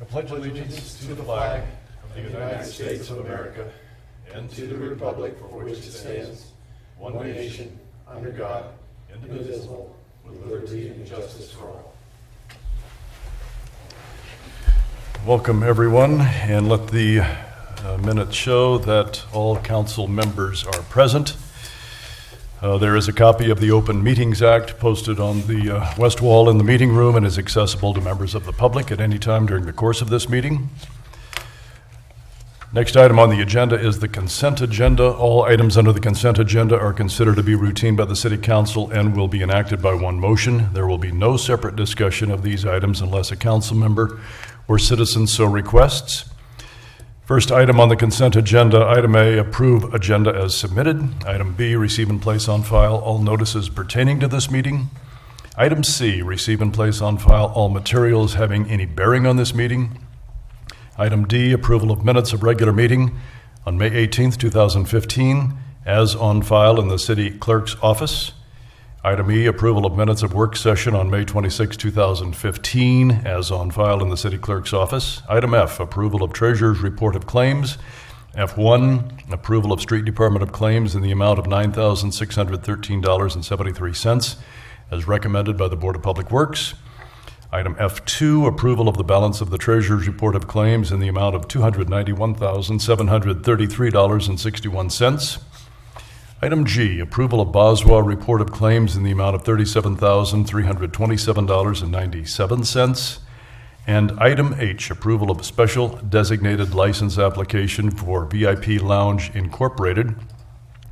I pledge allegiance to the flag of the United States of America and to the republic for which it stands, one nation, under God, indivisible, with liberty and justice for all. Welcome, everyone, and let the minutes show that all council members are present. There is a copy of the Open Meetings Act posted on the west wall in the meeting room and is accessible to members of the public at any time during the course of this meeting. Next item on the agenda is the consent agenda. All items under the consent agenda are considered to be routine by the City Council and will be enacted by one motion. There will be no separate discussion of these items unless a council member or citizen so requests. First item on the consent agenda, item A, approve agenda as submitted. Item B, receive and place on file all notices pertaining to this meeting. Item C, receive and place on file all materials having any bearing on this meeting. Item D, approval of minutes of regular meeting on May 18th, 2015, as on file in the city clerk's office. Item E, approval of minutes of work session on May 26, 2015, as on file in the city clerk's office. Item F, approval of treasurer's report of claims. F1, approval of street department of claims in the amount of $9,613.73, as recommended by the Board of Public Works. Item F2, approval of the balance of the treasurer's report of claims in the amount of $291,733.61. Item G, approval of Boswell report of claims in the amount of $37,327.97. And item H, approval of special designated license application for VIP Lounge Incorporated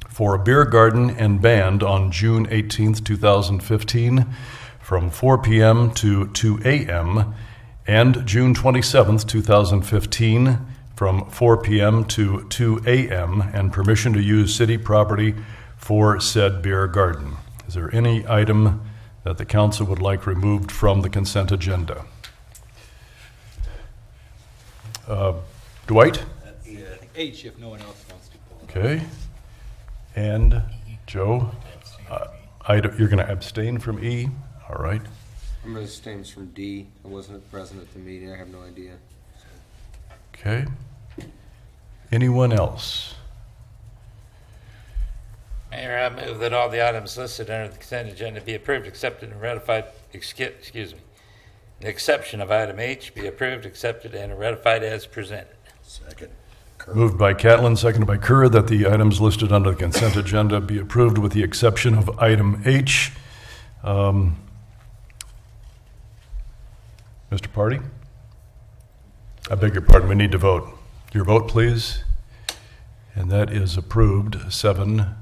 for a beer garden and band on June 18th, 2015, from 4 p.m. to 2 a.m., and June 27th, 2015, from 4 p.m. to 2 a.m., and permission to use city property for said beer garden. Is there any item that the council would like removed from the consent agenda? Dwight? That's H if no one else wants to pull it. Okay. And Joe? You're going to abstain from E? All right. I'm going to abstain from D. I wasn't present at the meeting. I have no idea. Okay. Anyone else? Mayor, I move that all the items listed under the consent agenda be approved, accepted, and ratified, excuse me. The exception of item H be approved, accepted, and ratified as presented. Second. Moved by Catlin, seconded by Kerr, that the items listed under the consent agenda be approved with the exception of item H. Mr. Party? I beg your pardon, we need to vote. Your vote, please. And that is approved, seven.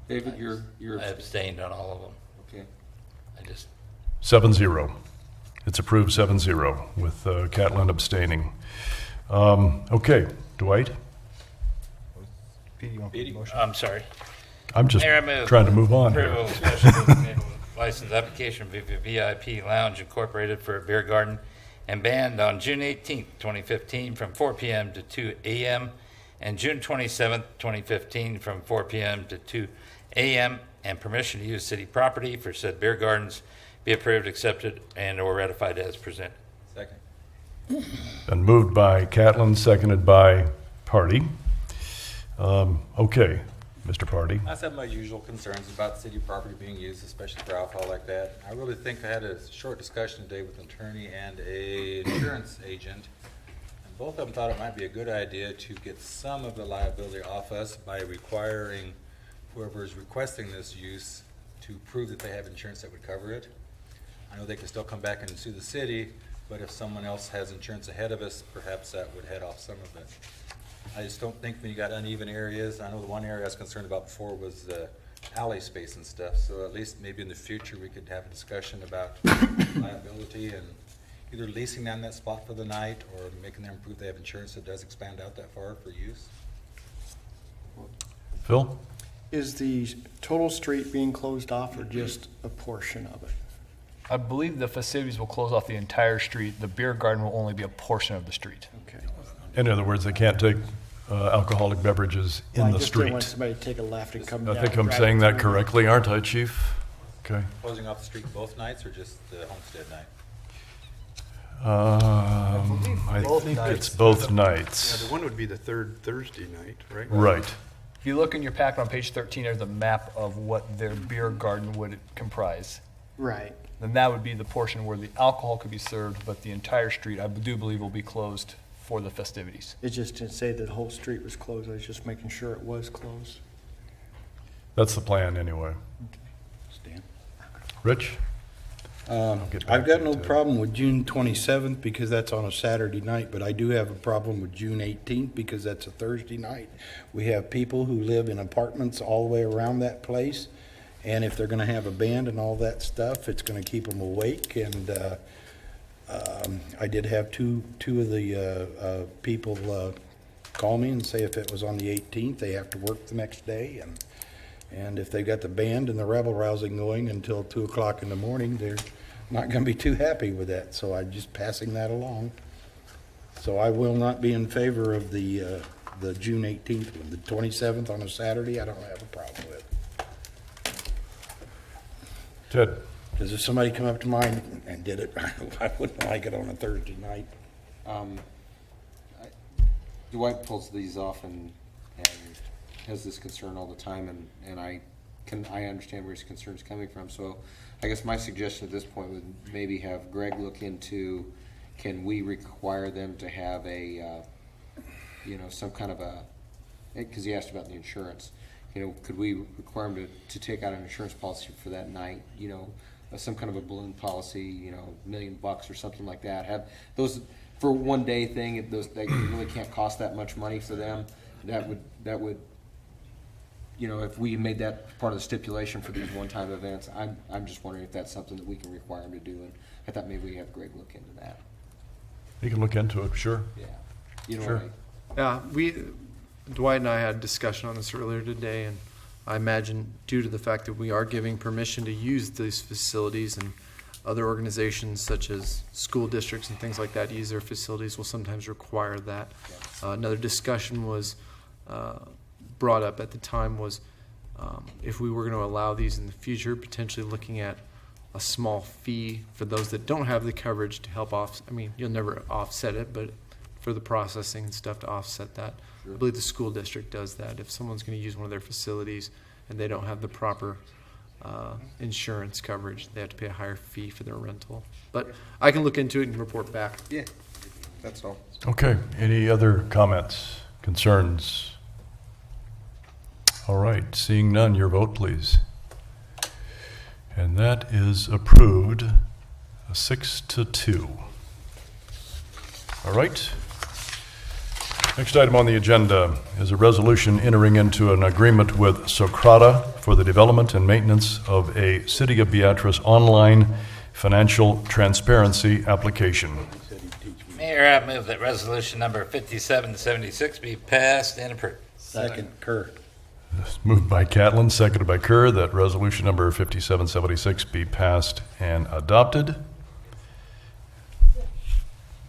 David, you're I abstained on all of them. okay. I just 7-0. It's approved 7-0 with Catlin abstaining. Okay, Dwight? I'm sorry. I'm just Mayor, I move trying to move on here. approval of special designated license application for VIP Lounge Incorporated for a beer garden and band on June 18th, 2015, from 4 p.m. to 2 a.m., and June 27th, 2015, from 4 p.m. to 2 a.m., and permission to use city property for said beer gardens be approved, accepted, and or ratified as presented. Second. And moved by Catlin, seconded by Party. Okay, Mr. Party. I just have my usual concerns about city property being used, especially for alcohol like that. I really think I had a short discussion today with an attorney and a insurance agent, and both of them thought it might be a good idea to get some of the liability off us by requiring whoever is requesting this use to prove that they have insurance that would cover it. I know they can still come back and sue the city, but if someone else has insurance ahead of us, perhaps that would head off some of it. I just don't think when you got uneven areas, I know the one area I was concerned about before was the alley space and stuff, so at least maybe in the future we could have a discussion about liability and either leasing down that spot for the night or making them prove they have insurance that does expand out that far for use. Phil? Is the total street being closed off or just a portion of it? I believe the festivities will close off the entire street. The beer garden will only be a portion of the street. Okay. In other words, they can't take alcoholic beverages in the I just didn't want street. somebody to take a left and come I down. think I'm drive saying that through. correctly, aren't I, Chief? Okay. Closing off the street both nights or just the Homestead night? I both think nights. it's both Yeah, nights. the one would be the third Thursday night, right? Right. If you look in your packet on page 13, there's a map of what their beer garden would comprise. Right. Then that would be the portion where the alcohol could be served, but the entire street, I do believe, will be closed for the festivities. It just didn't say that the whole street was closed. I was just making sure it was closed. That's the plan anyway. Stan? Rich? get back I've got to no Ted. problem with June 27th because that's on a Saturday night, but I do have a problem with June 18th because that's a Thursday night. We have people who live in apartments all the way around that place, and if they're going to have a band and all that stuff, it's going to keep them awake. And I did have two of the people call me and say if it was on the 18th, they have to work the next day, and if they got the band and the rebel rousing going until 2 o'clock in the morning, they're not going to be too happy with that. So I'm just passing that along. So I will not be in favor of the June 18th one. The 27th on a Saturday, I don't have a problem with. Ted? Because if somebody come up to mine and did it, I wouldn't like it on a Thursday night. Dwight pulls these off and has this concern all the time, and I understand where his concern is coming from. So I guess my suggestion at this point would maybe have Greg look into, can we require them to have a, some kind of a, because he asked about the insurance. Could we require them to take out an insurance policy for that night? Some kind of a balloon policy, $1 million or something like that. Have those for one day thing. Those that really can't cost that much money for them. That would. If we made that part of the stipulation for these one-time events, I'm just wondering if that's something that we can require them to do. And I thought maybe we have Greg look into that. You can look into it, sure. Yeah. Sure. Dwight and I had a discussion on this earlier today, and I imagine due to the fact that we are giving permission to use these facilities, and other organizations such as school districts and things like that use their facilities will sometimes require that. Another discussion was brought up at the time was if we were going to allow these in the future, potentially looking at a small fee for those that don't have the coverage to help off. I mean, you'll never offset it, but for the processing and stuff to offset that. I believe the school district does that. If someone's going to use one of their facilities and they don't have the proper insurance coverage, they have to pay a higher fee for their rental. But I can look into it and report back. Yeah. That's all. Okay, any other comments, concerns? All right, seeing none, your vote, please. And that is approved, 6-2. All right. Next item on the agenda is a resolution entering into an agreement with Socrata for the development and maintenance of a City of Beatrice online financial transparency application. Mayor, I move that resolution number 5776 be passed and approved. Second, Kerr. Moved by Catlin, seconded by Kerr, that resolution number 5776 be passed and adopted.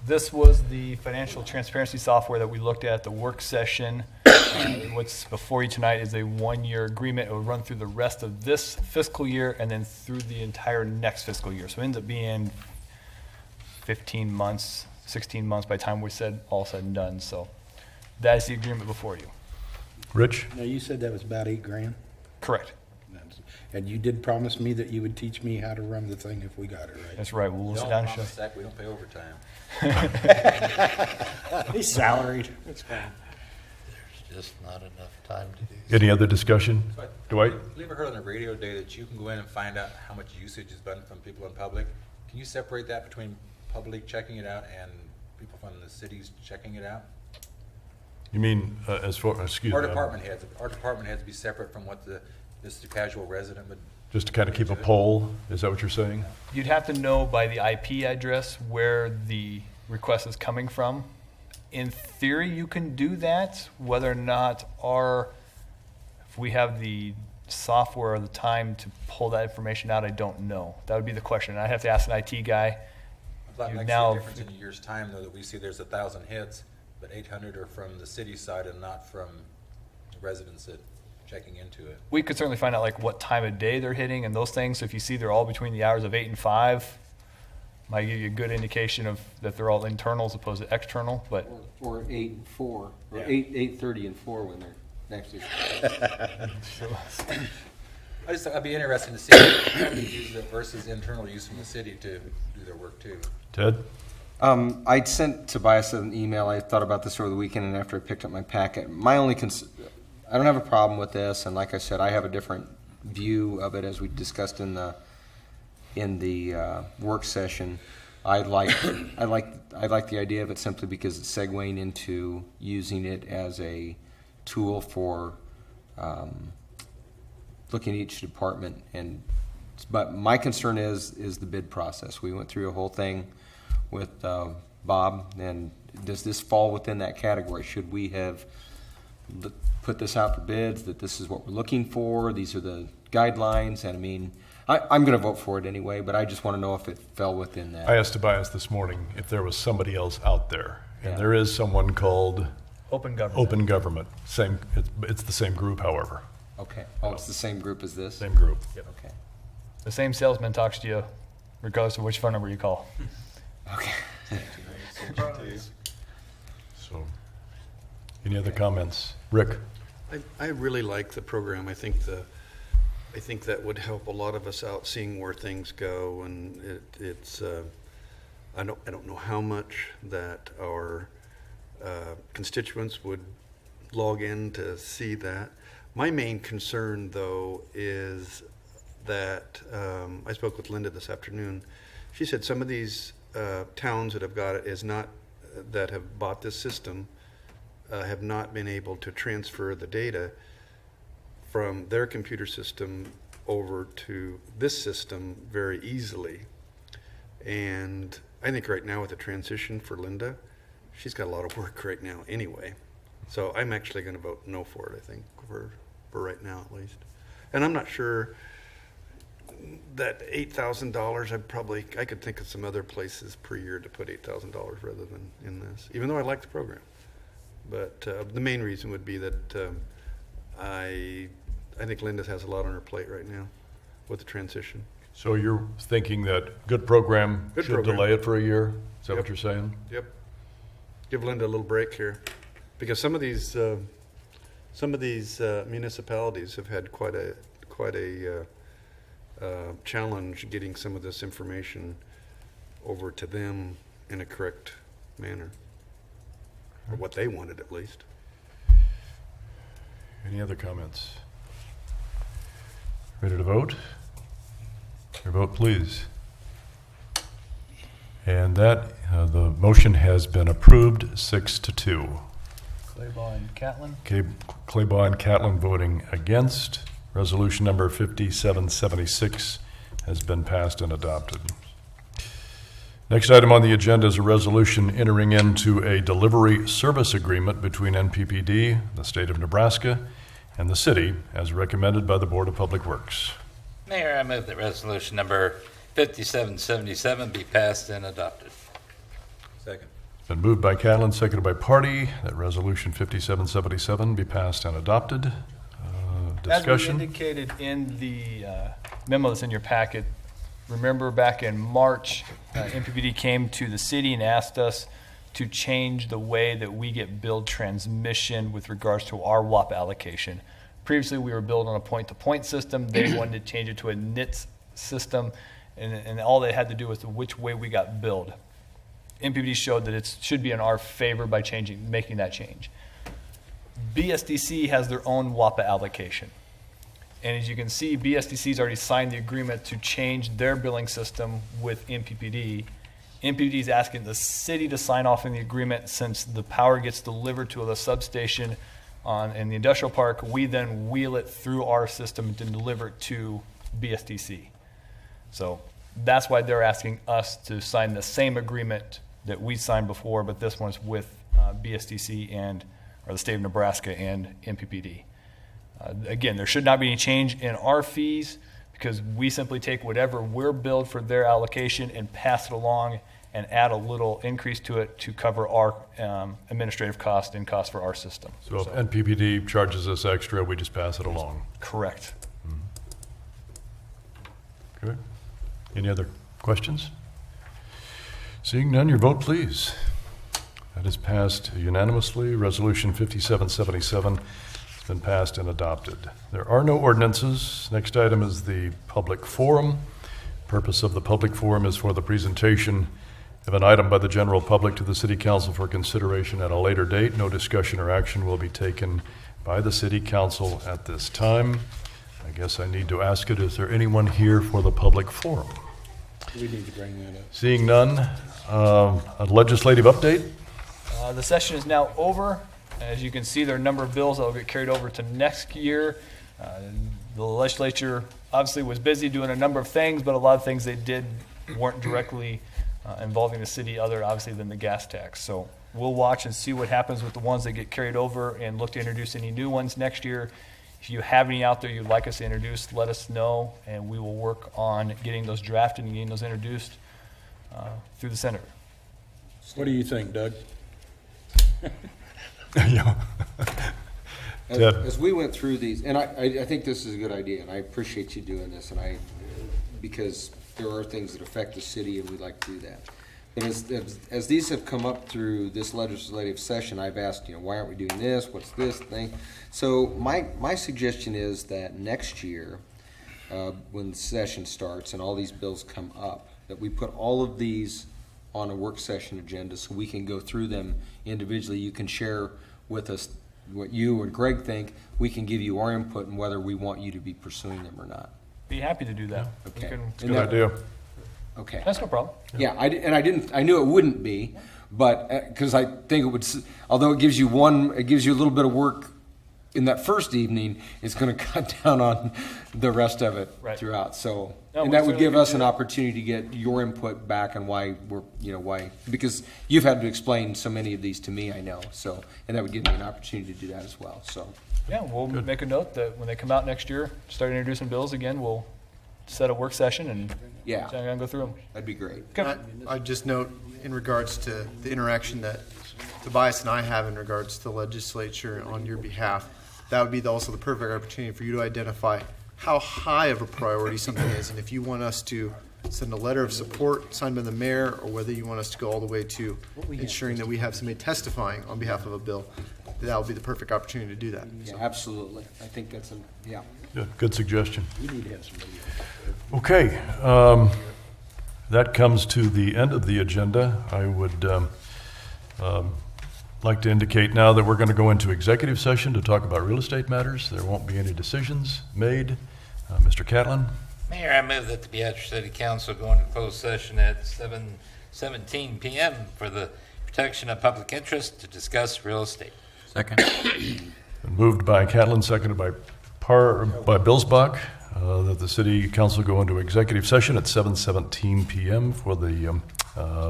This was the financial transparency software that we looked at the work session. What's before you tonight is a one-year agreement. It will run through the rest of this fiscal year and then through the entire next fiscal year. So it ends up being 15 months, 16 months by the time we said all said and done. So that is the agreement before you. Rich? Now, you said that was about $8,000? Correct. And you did promise me that you would teach me how to run the thing if we got it right. That's right. We'll sit Don't down and show promise that, we don't pay overtime. He's salaried. It's fine. There's just not enough time to do. Any other discussion? Dwight? Have you ever heard on the radio today that you can go in and find out how much usage has been from people in public? Can you separate that between public checking it out and people from the cities checking it out? You mean as far, excuse me. Our department heads be separate from what this casual resident would. Just to kind of keep a poll, is that what you're saying? You'd have to know by the IP address where the request is coming from. In theory, you can do that. Whether or not if we have the software or the time to pull that information out, I don't know. That would be the question. I'd have to ask an IT guy. I thought it makes a difference in a year's time, though, that we see there's 1,000 hits, but 800 are from the city side and not from the residents that checking into it. We could certainly find out like what time of day they're hitting and those things. So if you see they're all between the hours of 8 and 5, Might give you a good indication of that they're all internal as opposed to external, but Or 8 and 4, or Yeah. 8:30 and 4 when they're actually. I'd be interested to see how they use it versus internal use from the city to do their work too. Ted? I'd sent Tobias an email. I thought about this over the weekend, and after I picked up my packet, my only I don't have a problem with this, and like I said, I have a different view of it as we discussed in the work session. I like the idea of it simply because it's segueing into using it as a tool for looking at each department. But my concern is the bid process. We went through a whole thing with Bob, and does this fall within that category? Should we have put this out for bids, that this is what we're looking for, these are the guidelines? And I mean, I'm going to vote for it anyway, but I just want to know if it fell within that. I asked Tobias this morning if there was somebody else out there, and Yeah. there is someone called open government. Open Government. It's the same group, however. Okay. Oh, it's the same group as this? Same group. Okay. The same salesman talks to you regardless of which phone number you call. Okay. So, any other comments? Rick? I really like the program. I think that would help a lot of us out seeing where things go, and it's I don't know how much that our constituents would log in to see that. My main concern, though, is that I spoke with Linda this afternoon. She said some of these towns that have got it that have bought this system have not been able to transfer the data from their computer system over to this system very easily. And I think right now with the transition for Linda, she's got a lot of work right now anyway. So I'm actually going to vote no for it, I think, for right now at least. And I'm not sure that $8,000, I could think of some other places per year to put $8,000 rather than in this, even though I like the program. But the main reason would be that I think Linda has a lot on her plate right now with the transition. So you're thinking that good program Good should program. delay it for a year? Is that what Yep. you're saying? Yep. Give Linda a little break here, because some of these municipalities have had quite a challenge getting some of this information over to them in a correct manner, or what they wanted at least. Any other comments? Ready to vote? Your vote, please. And that, the motion has been approved 6-2. Claybaugh and Catlin. Claybaugh and Catlin voting against. Resolution number 5776 has been passed and adopted. Next item on the agenda is a resolution entering into a delivery service agreement between NPPD, the state of Nebraska, and the city, as recommended by the Board of Public Works. Mayor, I move that resolution number 5777 be passed and adopted. Second. Been moved by Catlin, seconded by Party, that resolution 5777 be passed and adopted. Discussion? As we indicated in the memo that's in your packet, remember back in March, NPPD came to the city and asked us to change the way that we get billed transmission with regards to our WAP allocation. Previously, we were billed on a point-to-point system. They wanted to change it to a NITS system, and all they had to do was which way we got billed. NPPD showed that it should be in our favor by making that change. BSDC has their own WAPA allocation. And as you can see, BSDC's already signed the agreement to change their billing system with NPPD. NPPD is asking the city to sign off on the agreement since the power gets delivered to the substation in the industrial park. We then wheel it through our system to deliver it to BSDC. So that's why they're asking us to sign the same agreement that we signed before, but this one's with BSDC or the state of Nebraska and NPPD. Again, there should not be any change in our fees because we simply take whatever we're billed for their allocation and pass it along and add a little increase to it to cover our administrative cost and cost for our system. So if NPPD charges us extra, we just pass it along. Correct. Okay. Any other questions? Seeing none, your vote, please. That is passed unanimously. Resolution 5777 has been passed and adopted. There are no ordinances. Next item is the public forum. Purpose of the public forum is for the presentation of an item by the general public to the city council for consideration at a later date. No discussion or action will be taken by the city council at this time. I guess I need to ask it, is there anyone here for the public forum? We need to bring that up. Seeing none, a legislative update? The session is now over. As you can see, there are a number of bills that will get carried over to next year. The legislature obviously was busy doing a number of things, but a lot of things they did weren't directly involving the city other, obviously, than the gas tax. So we'll watch and see what happens with the ones that get carried over and look to introduce any new ones next year. If you have any out there you'd like us to introduce, let us know, and we will work on getting those drafted and getting those introduced through the Senate. What do you think, Doug? Yeah. Ted. As we went through these, and I think this is a good idea, and I appreciate you doing this, and because there are things that affect the city, and we'd like to do that. But as these have come up through this legislative session, I've asked, why aren't we doing this? What's this thing? So my suggestion is that next year, when the session starts and all these bills come up, that we put all of these on a work session agenda so we can go through them individually. You can share with us what you and Greg think. We can give you our input and whether we want you to be pursuing them or not. Be happy to do that. We Okay. can- Good idea. Okay. That's no problem. Yeah, I knew it wouldn't be, but, because I think it would, although it gives you a little bit of work in that first evening, it's gonna cut down on the rest of it Right. throughout, so. No, And we that would certainly give can us do an that. opportunity to get your input back on why why, because you've had to explain so many of these to me, I know, so, and that would give me an opportunity to do that as well, so. Yeah, we'll make a note that when they come out next year, start introducing bills again, we'll set a work session and Yeah, go through them. that'd be great. I just note in regards to the interaction that Tobias and I have in regards to the legislature on your behalf, that would be also the perfect opportunity for you to identify how high of a priority something is, and if you want us to send a letter of support signed by the mayor, or whether you want us to go all the way to ensuring that we have somebody testifying on behalf of a bill, that would be the perfect opportunity to do that. Yeah, absolutely. I think that's yeah. Good suggestion. We need to have somebody. Okay, that comes to the end of the agenda. I would like to indicate now that we're going to go into executive session to talk about real estate matters. There won't be any decisions made. Mr. Catlin? Mayor, I move that the Beatrice City Council go into closed session at 7:17 p.m. for the protection of public interest to discuss real estate. Second. Moved by Catlin, seconded by Bilsbach, that the city council go into executive session at 7:17 p.m. for the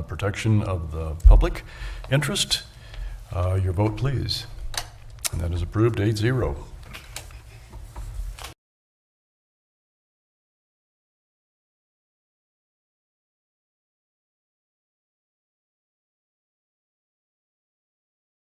protection of the public interest. Your vote, please. And that is approved 8-0.